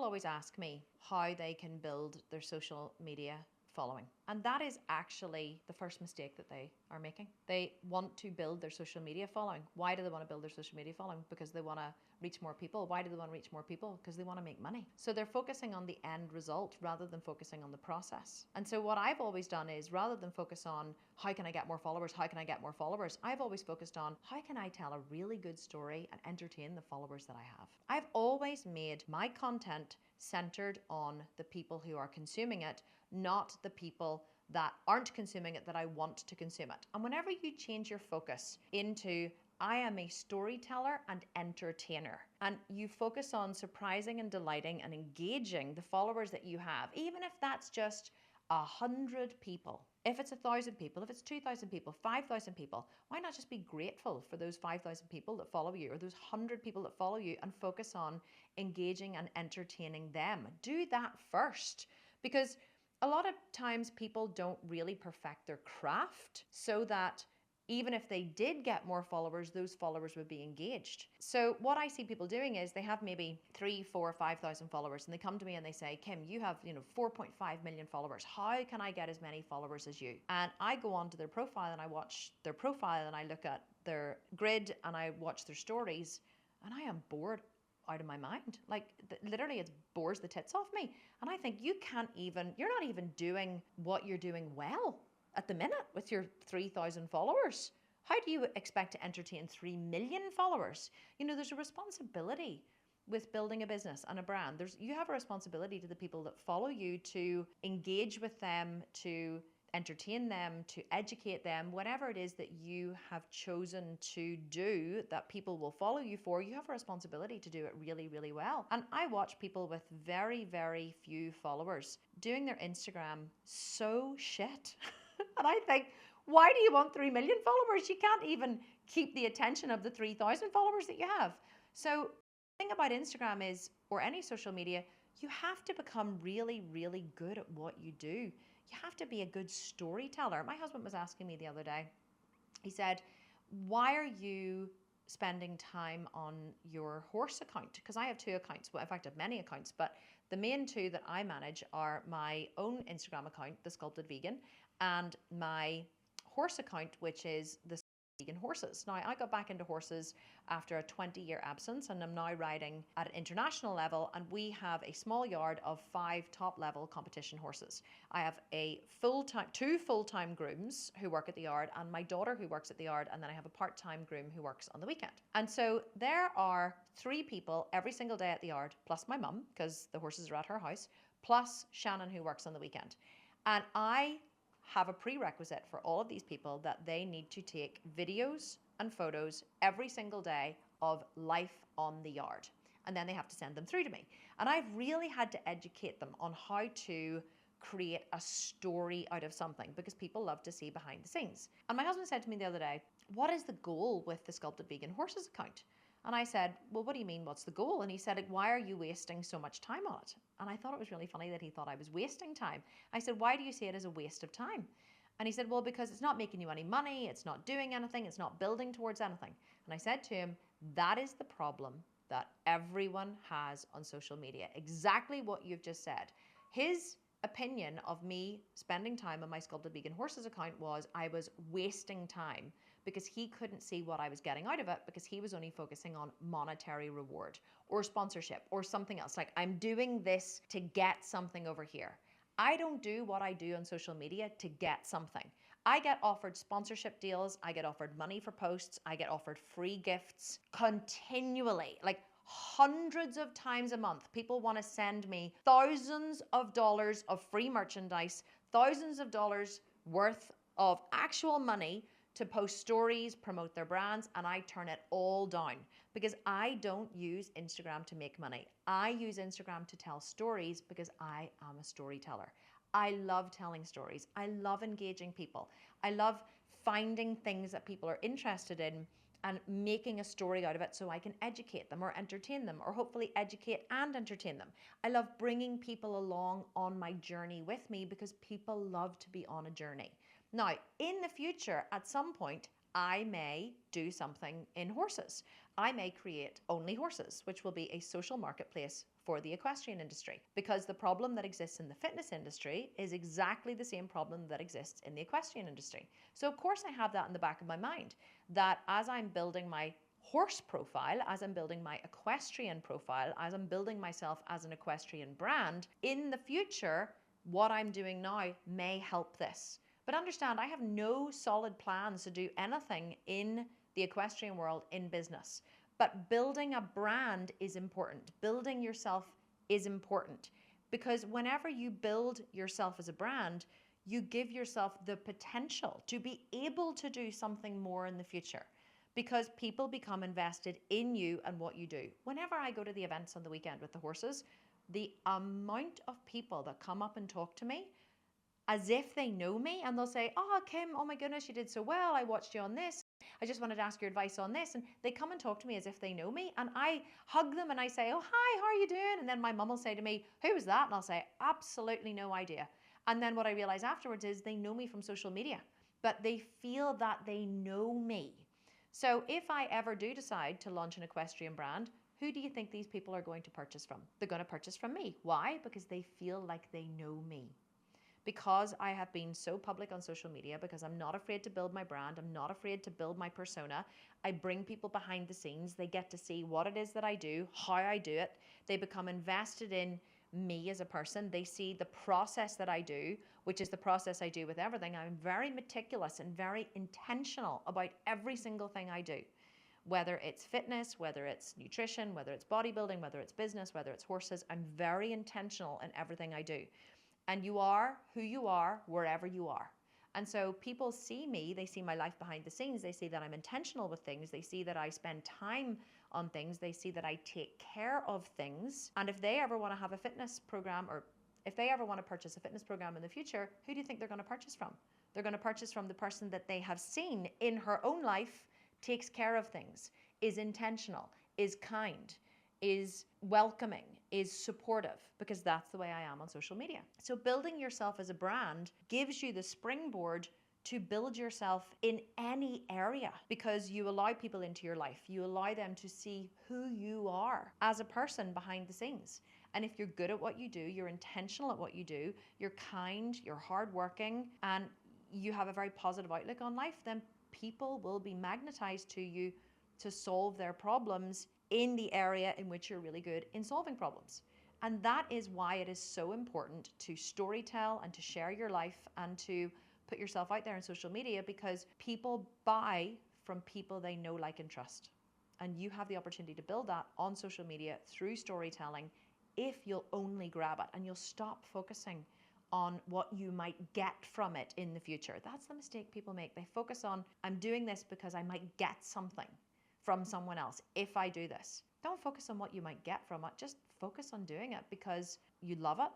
people always ask me how they can build their social media following. And that is actually the first mistake that they are making. They want to build their social media following. Why do they want to build their social media following? Because they want to reach more people. Why do they want to reach more people? Because they want to make money. So they're focusing on the end result rather than focusing on the process. And so what I've always done is, rather than focus on how can I get more followers, how can I get more followers, I've always focused on how can I tell a really good story and entertain the followers that I have. I've always made my content centered on the people who are consuming it, not the people that aren't consuming it that I want to consume it. And whenever you change your focus into I am a storyteller and entertainer, and you focus on surprising and delighting and engaging the followers that you have, even if that's just 100 people, if it's 1,000 people, if it's 2,000 people, 5,000 people, why not just be grateful for those 5,000 people that follow you or those 100 people that follow you and focus on engaging and entertaining them? Do that first, because a lot of times people don't really perfect their craft so that even if they did get more followers, those followers would be engaged. So what I see people doing is they have maybe 3, 4, 5,000 followers, and they come to me and they say, Kim, you have 4.5 million followers. How can I get as many followers as you? And I go onto their profile and I watch their profile and I look at their grid and I watch their stories, and I am bored out of my mind. Like literally it bores the tits off me. And I think you're not even doing what you're doing well at the minute with your 3,000 followers. How do you expect to entertain 3 million followers? There's a responsibility with building a business and a brand. You have a responsibility to the people that follow you to engage with them, to entertain them, to educate them, whatever it is that you have chosen to do that people will follow you for. You have a responsibility to do it really, really well. And I watch people with very, very few followers doing their Instagram so shit. And I think, why do you want 3 million followers? You can't even keep the attention of the 3,000 followers that you have. So the thing about Instagram is, or any social media, you have to become really, really good at what you do. You have to be a good storyteller. My husband was asking me the other day, he said, why are you spending time on your horse account? Because I have 2 accounts. Well, in fact, I have many accounts, but the main 2 that I manage are my own Instagram account, The Sculpted Vegan, and my horse account, which is The Vegan Horses. Now, I got back into horses after a 20-year absence, and I'm now riding at an international level, and we have a small yard of 5 top-level competition horses. I have 2 full-time grooms who work at the yard, and my daughter who works at the yard, and then I have a part-time groom who works on the weekend. And so there are 3 people every single day at the yard, plus my mum, because the horses are at her house, plus Shannon who works on the weekend. And I have a prerequisite for all of these people that they need to take videos and photos every single day of life on the yard. And then they have to send them through to me. And I've really had to educate them on how to create a story out of something, because people love to see behind the scenes. And my husband said to me the other day, what is the goal with the Sculpted Vegan Horses account? And I said, well, what do you mean, what's the goal? And he said, why are you wasting so much time on it? And I thought it was really funny that he thought I was wasting time. I said, why do you see it as a waste of time? And he said, well, because it's not making you any money, it's not doing anything, it's not building towards anything. And I said to him, that is the problem that everyone has on social media. Exactly what you've just said. His opinion of me spending time on my Sculpted Vegan Horses account was I was wasting time, because he couldn't see what I was getting out of it, because he was only focusing on monetary reward or sponsorship or something else. Like, I'm doing this to get something over here. I don't do what I do on social media to get something. I get offered sponsorship deals. I get offered money for posts. I get offered free gifts continually, like hundreds of times a month. People want to send me thousands of dollars of free merchandise, thousands of dollars worth of actual money to post stories, promote their brands, and I turn it all down, because I don't use Instagram to make money. I use Instagram to tell stories, because I am a storyteller. I love telling stories. I love engaging people. I love finding things that people are interested in and making a story out of it so I can educate them or entertain them, or hopefully educate and entertain them. I love bringing people along on my journey with me, because people love to be on a journey. Now, in the future, at some point, I may do something in horses. I may create Only Horses, which will be a social marketplace for the equestrian industry, because the problem that exists in the fitness industry is exactly the same problem that exists in the equestrian industry. So of course I have that in the back of my mind, that as I'm building my horse profile, as I'm building my equestrian profile, as I'm building myself as an equestrian brand, in the future, what I'm doing now may help this. But understand, I have no solid plans to do anything in the equestrian world in business. But building a brand is important. Building yourself is important, because whenever you build yourself as a brand, you give yourself the potential to be able to do something more in the future, because people become invested in you and what you do. Whenever I go to the events on the weekend with the horses, the amount of people that come up and talk to me as if they know me, and they'll say, "Oh, Kim, oh my goodness, you did so well. I watched you on this. I just wanted to ask your advice on this." And they come and talk to me as if they know me, and I hug them and I say, "Oh, hi, how are you doing?" And then my mum will say to me, "Who was that?" And I'll say, "Absolutely no idea." And then what I realize afterwards is they know me from social media, but they feel that they know me. So if I ever do decide to launch an equestrian brand, who do you think these people are going to purchase from? They're going to purchase from me. Why? Because they feel like they know me. Because I have been so public on social media, because I'm not afraid to build my brand, I'm not afraid to build my persona. I bring people behind the scenes. They get to see what it is that I do, how I do it. They become invested in me as a person. They see the process that I do, which is the process I do with everything. I'm very meticulous and very intentional about every single thing I do. Whether it's fitness, whether it's nutrition, whether it's bodybuilding, whether it's business, whether it's horses, I'm very intentional in everything I do. And you are who you are wherever you are. And so people see me, they see my life behind the scenes, they see that I'm intentional with things, they see that I spend time on things, they see that I take care of things. And if they ever want to have a fitness program, or if they ever want to purchase a fitness program in the future, who do you think they're going to purchase from? They're going to purchase from the person that they have seen in her own life takes care of things, is intentional, is kind, is welcoming, is supportive, because that's the way I am on social media. So building yourself as a brand gives you the springboard to build yourself in any area, because you allow people into your life. You allow them to see who you are as a person behind the scenes. And if you're good at what you do, you're intentional at what you do, you're kind, you're hardworking, and you have a very positive outlook on life, then people will be magnetized to you to solve their problems in the area in which you're really good in solving problems. And that is why it is so important to storytell and to share your life and to put yourself out there on social media, because people buy from people they know, like, and trust. And you have the opportunity to build that on social media through storytelling if you'll only grab it and you'll stop focusing on what you might get from it in the future. That's the mistake people make. They focus on, I'm doing this because I might get something from someone else if I do this. Don't focus on what you might get from it. Just focus on doing it because you love it,